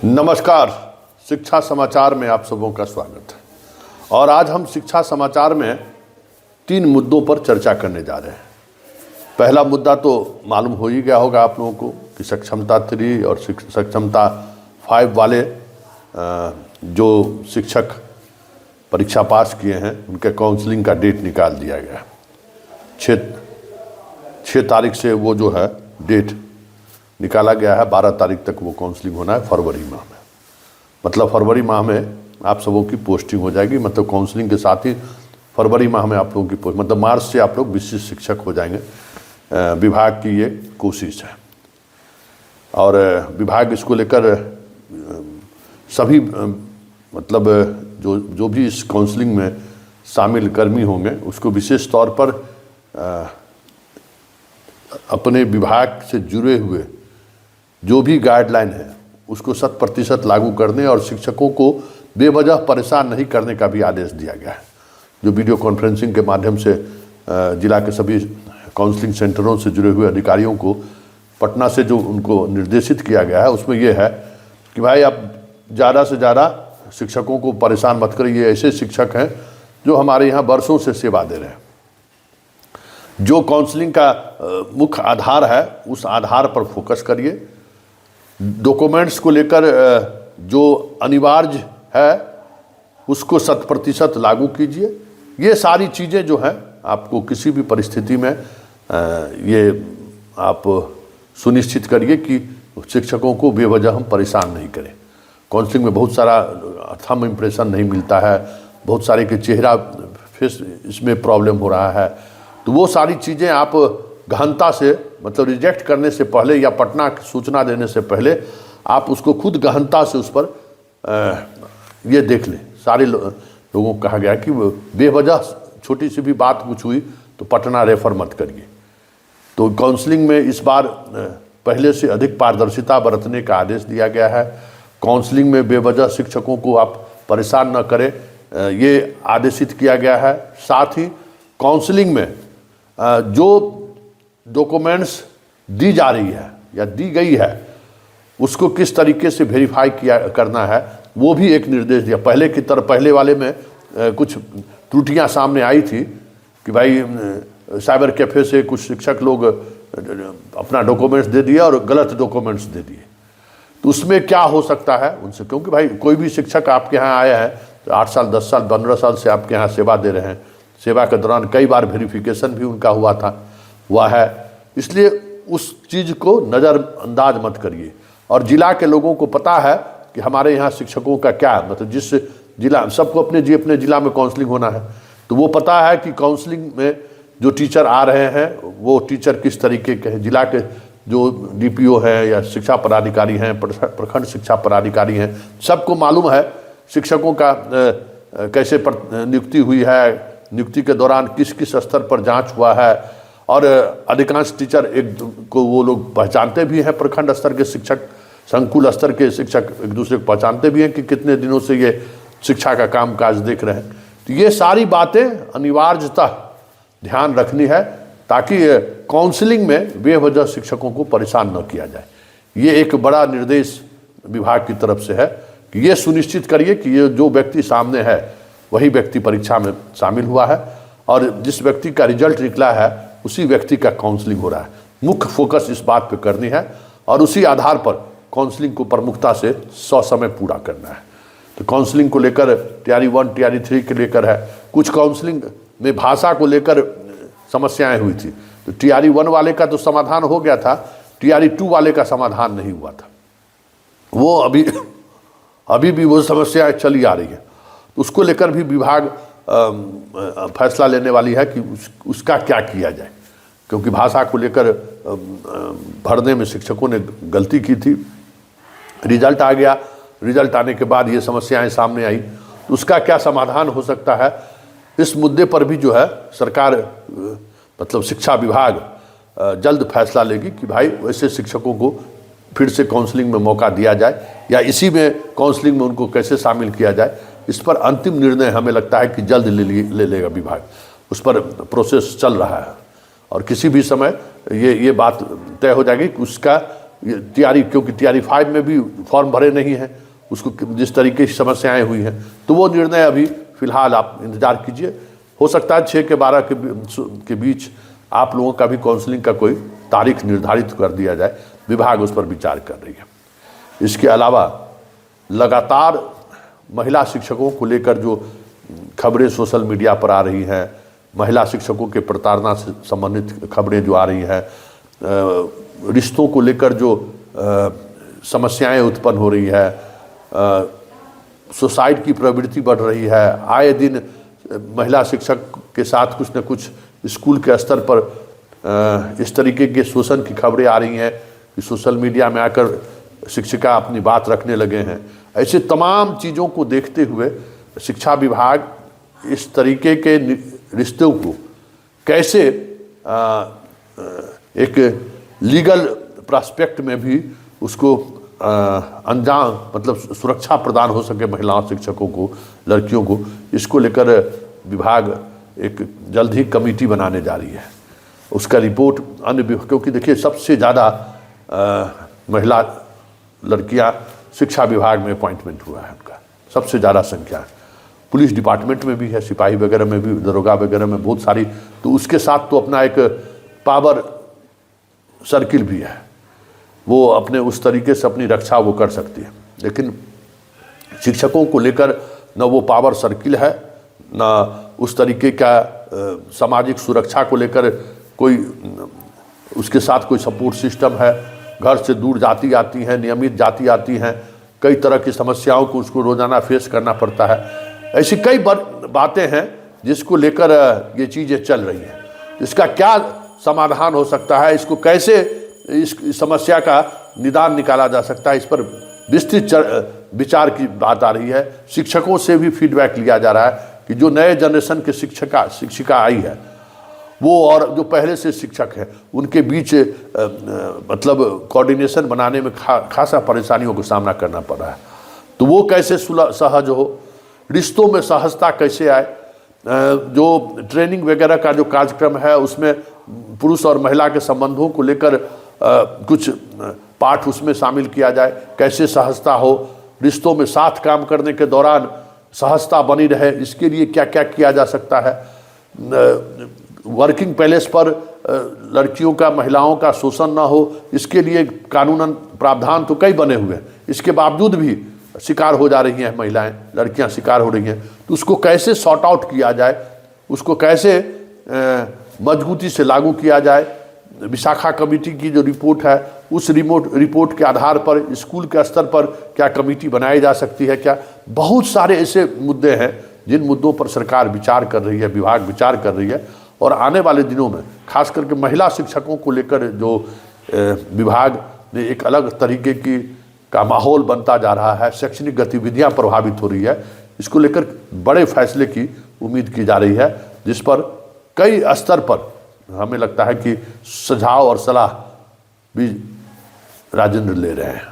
नमस्कार, शिक्षा समाचार में आप सबों का स्वागत है। और आज हम शिक्षा समाचार में 3 मुद्दों पर चर्चा करने जा रहे हैं। पहला मुद्दा तो मालूम हो ही गया होगा आप लोगों को कि सक्षमता 3 और सक्षमता 5 वाले जो शिक्षक परीक्षा पास किए हैं उनके काउंसलिंग का डेट निकाल दिया गया। 6 तारीख से वो जो है डेट निकाला गया है। 12 तारीख तक वो काउंसलिंग होना है फरवरी माह में। मतलब फरवरी माह में आप सबों की पोस्टिंग हो जाएगी। मतलब काउंसलिंग के साथ ही फरवरी माह में आप लोगों की पोस्ट, मतलब मार्च से आप लोग विशिष्ट शिक्षक हो जाएंगे। विभाग की ये कोशिश है और विभाग इसको लेकर सभी मतलब जो भी इस काउंसलिंग में शामिल कर्मी होंगे उसको विशेष तौर पर अपने विभाग से जुड़े हुए जो भी गाइडलाइन है उसको 100% लागू करने और शिक्षकों को बेवजह परेशान नहीं करने का भी आदेश दिया गया है। जो वीडियो कॉन्फ्रेंसिंग के माध्यम से जिला के सभी काउंसलिंग सेंटरों से जुड़े हुए अधिकारियों को पटना से जो उनको निर्देशित किया गया है उसमें यह है कि भाई आप ज़्यादा से ज़्यादा शिक्षकों को परेशान मत करिए। ये ऐसे शिक्षक हैं जो हमारे यहाँ वर्षों से सेवा दे रहे हैं। जो काउंसलिंग का मुख्य आधार है उस आधार पर फोकस करिए। डॉक्यूमेंट्स को लेकर जो अनिवार्य है उसको 100% लागू कीजिए। ये सारी चीज़ें जो हैं आपको किसी भी परिस्थिति में ये आप सुनिश्चित करिए कि शिक्षकों को बेवजह हम परेशान नहीं करें। काउंसलिंग में बहुत सारा थंब इम्प्रेशन नहीं मिलता है, बहुत सारे के चेहरा फेस इसमें प्रॉब्लम हो रहा है। तो वो सारी चीज़ें आप गहनता से मतलब रिजेक्ट करने से पहले या पटना की सूचना देने से पहले आप उसको खुद गहनता से उस पर ये देख लें। सारे लोगों को कहा गया कि बेवजह छोटी सी भी बात कुछ हुई तो पटना रेफर मत करिए। तो काउंसलिंग में इस बार पहले से अधिक पारदर्शिता बरतने का आदेश दिया गया है। काउंसलिंग में बेवजह शिक्षकों को आप परेशान न करें, ये आदेशित किया गया है। साथ ही काउंसलिंग में जो डॉक्यूमेंट्स दी जा रही है या दी गई है उसको किस तरीके से वेरीफाई करना है वो भी एक निर्देश दिया। पहले की तरह पहले वाले में कुछ त्रुटियां सामने आई थी कि भाई साइबर कैफ़े से कुछ शिक्षक लोग अपना डॉक्यूमेंट्स दे दिया और गलत डॉक्यूमेंट्स दे दिए। तो उसमें क्या हो सकता है उनसे, क्योंकि भाई कोई भी शिक्षक आपके यहाँ आया है तो 8 साल 10 साल 15 साल से आपके यहाँ सेवा दे रहे हैं। सेवा के दौरान कई बार वेरिफिकेशन भी उनका हुआ है। इसलिए उस चीज़ को नज़रअंदाज मत करिए। और जिला के लोगों को पता है कि हमारे यहाँ शिक्षकों का क्या मतलब, जिस जिला सबको अपने जिला में काउंसलिंग होना है तो वो पता है कि काउंसलिंग में जो टीचर आ रहे हैं वो टीचर किस तरीके के हैं। जिला के जो डीपीओ हैं या शिक्षा पदाधिकारी हैं, प्रखंड शिक्षा पदाधिकारी हैं, सबको मालूम है शिक्षकों का कैसे नियुक्ति हुई है, नियुक्ति के दौरान किस किस स्तर पर जांच हुआ है। और अधिकांश टीचर एक को वो लोग पहचानते भी हैं। प्रखंड स्तर के शिक्षक, संकुल स्तर के शिक्षक एक दूसरे को पहचानते भी हैं कि कितने दिनों से ये शिक्षा का कामकाज देख रहे हैं। तो ये सारी बातें अनिवार्यतः ध्यान रखनी है ताकि काउंसलिंग में बेवजह शिक्षकों को परेशान न किया जाए। ये एक बड़ा निर्देश विभाग की तरफ से है कि ये सुनिश्चित करिए कि ये जो व्यक्ति सामने है वही व्यक्ति परीक्षा में शामिल हुआ है और जिस व्यक्ति का रिजल्ट निकला है उसी व्यक्ति का काउंसलिंग हो रहा है। मुख्य फोकस इस बात पे करनी है और उसी आधार पर काउंसलिंग को प्रमुखता से ससमय पूरा करना है। तो काउंसलिंग को लेकर तैयारी 1 तैयारी 3 के लेकर है। कुछ काउंसलिंग में भाषा को लेकर समस्याएं हुई थी तो तैयारी 1 वाले का तो समाधान हो गया था, तैयारी 2 वाले का समाधान नहीं हुआ था। वो अभी भी वो समस्याएं चली आ रही है। तो उसको लेकर भी विभाग फैसला लेने वाली है कि उसका क्या किया जाए, क्योंकि भाषा को लेकर भरने में शिक्षकों ने गलती की थी। रिजल्ट आ गया, रिजल्ट आने के बाद ये समस्याएं सामने आई तो उसका क्या समाधान हो सकता है, इस मुद्दे पर भी जो है सरकार मतलब शिक्षा विभाग जल्द फैसला लेगी कि भाई वैसे शिक्षकों को फिर से काउंसलिंग में मौका दिया जाए या इसी में काउंसलिंग में उनको कैसे शामिल किया जाए। इस पर अंतिम निर्णय हमें लगता है कि जल्द ले लेगा विभाग। उस पर प्रोसेस चल रहा है और किसी भी समय ये बात तय हो जाएगी कि उसका TRE, क्योंकि TRE 5 में भी फॉर्म भरे नहीं हैं, उसको जिस तरीके की समस्याएं हुई हैं, तो वो निर्णय अभी फिलहाल आप इंतजार कीजिए। हो सकता है 6 के 12 के बीच आप लोगों का भी काउंसलिंग का कोई तारीख निर्धारित कर दिया जाए। विभाग उस पर विचार कर रही है। इसके अलावा लगातार महिला शिक्षकों को लेकर जो खबरें सोशल मीडिया पर आ रही हैं, महिला शिक्षकों के प्रताड़ना से संबंधित खबरें जो आ रही हैं, रिश्तों को लेकर जो समस्याएं उत्पन्न हो रही है, सुसाइड की प्रवृत्ति बढ़ रही है, आए दिन महिला शिक्षक के साथ कुछ न कुछ स्कूल के स्तर पर इस तरीके के शोषण की खबरें आ रही हैं कि सोशल मीडिया में आकर शिक्षिका अपनी बात रखने लगे हैं। ऐसे तमाम चीज़ों को देखते हुए शिक्षा विभाग इस तरीके के रिश्तों को कैसे एक लीगल प्रोस्पेक्ट में भी उसको अंजाम, मतलब सुरक्षा प्रदान हो सके महिला शिक्षकों को, लड़कियों को, इसको लेकर विभाग एक जल्द ही कमेटी बनाने जा रही है। उसका रिपोर्ट क्योंकि देखिए सबसे ज़्यादा महिला लड़कियां शिक्षा विभाग में अपॉइंटमेंट हुआ है, उनका सबसे ज़्यादा संख्या है। पुलिस डिपार्टमेंट में भी है, सिपाही वगैरह में भी, दरोगा वगैरह में बहुत सारी। तो उसके साथ तो अपना एक पावर सर्किल भी है, वो अपने उस तरीके से अपनी रक्षा वो कर सकती है। लेकिन शिक्षकों को लेकर न वो पावर सर्किल है, न उस तरीके का सामाजिक सुरक्षा को लेकर कोई उसके साथ कोई सपोर्ट सिस्टम है। घर से दूर जाती आती हैं, नियमित जाती आती हैं, कई तरह की समस्याओं को उसको रोज़ाना फेस करना पड़ता है। ऐसी कई बातें हैं जिसको लेकर ये चीज़ें चल रही हैं। इसका क्या समाधान हो सकता है, इसको कैसे इस समस्या का निदान निकाला जा सकता है, इस पर विस्तृत विचार की बात आ रही है। शिक्षकों से भी फीडबैक लिया जा रहा है कि जो नए जनरेशन के शिक्षिका आई है वो और जो पहले से शिक्षक हैं उनके बीच मतलब कोऑर्डिनेशन बनाने में खासा परेशानियों का सामना करना पड़ रहा है। तो वो कैसे सहज हो, रिश्तों में सहजता कैसे आए, जो ट्रेनिंग वगैरह का जो कार्यक्रम है उसमें पुरुष और महिला के संबंधों को लेकर कुछ पाठ उसमें शामिल किया जाए, कैसे सहजता हो, रिश्तों में साथ काम करने के दौरान सहजता बनी रहे, इसके लिए क्या क्या किया जा सकता है। वर्किंग प्लेस पर लड़कियों का, महिलाओं का शोषण ना हो, इसके लिए कानूनन प्रावधान तो कई बने हुए हैं, इसके बावजूद भी शिकार हो जा रही हैं महिलाएं, लड़कियां शिकार हो रही हैं। तो उसको कैसे सॉर्ट आउट किया जाए, उसको कैसे मजबूती से लागू किया जाए। विशाखा कमेटी की जो रिपोर्ट है उस रिपोर्ट के आधार पर स्कूल के स्तर पर क्या कमेटी बनाई जा सकती है, क्या बहुत सारे ऐसे मुद्दे हैं जिन मुद्दों पर सरकार विचार कर रही है, विभाग विचार कर रही है। और आने वाले दिनों में खास करके महिला शिक्षकों को लेकर जो विभाग ने एक अलग तरीके का माहौल बनता जा रहा है, शैक्षणिक गतिविधियां प्रभावित हो रही है, इसको लेकर बड़े फैसले की उम्मीद की जा रही है, जिस पर कई स्तर पर हमें लगता है कि सुझाव और सलाह भी राजेंद्र ले रहे हैं।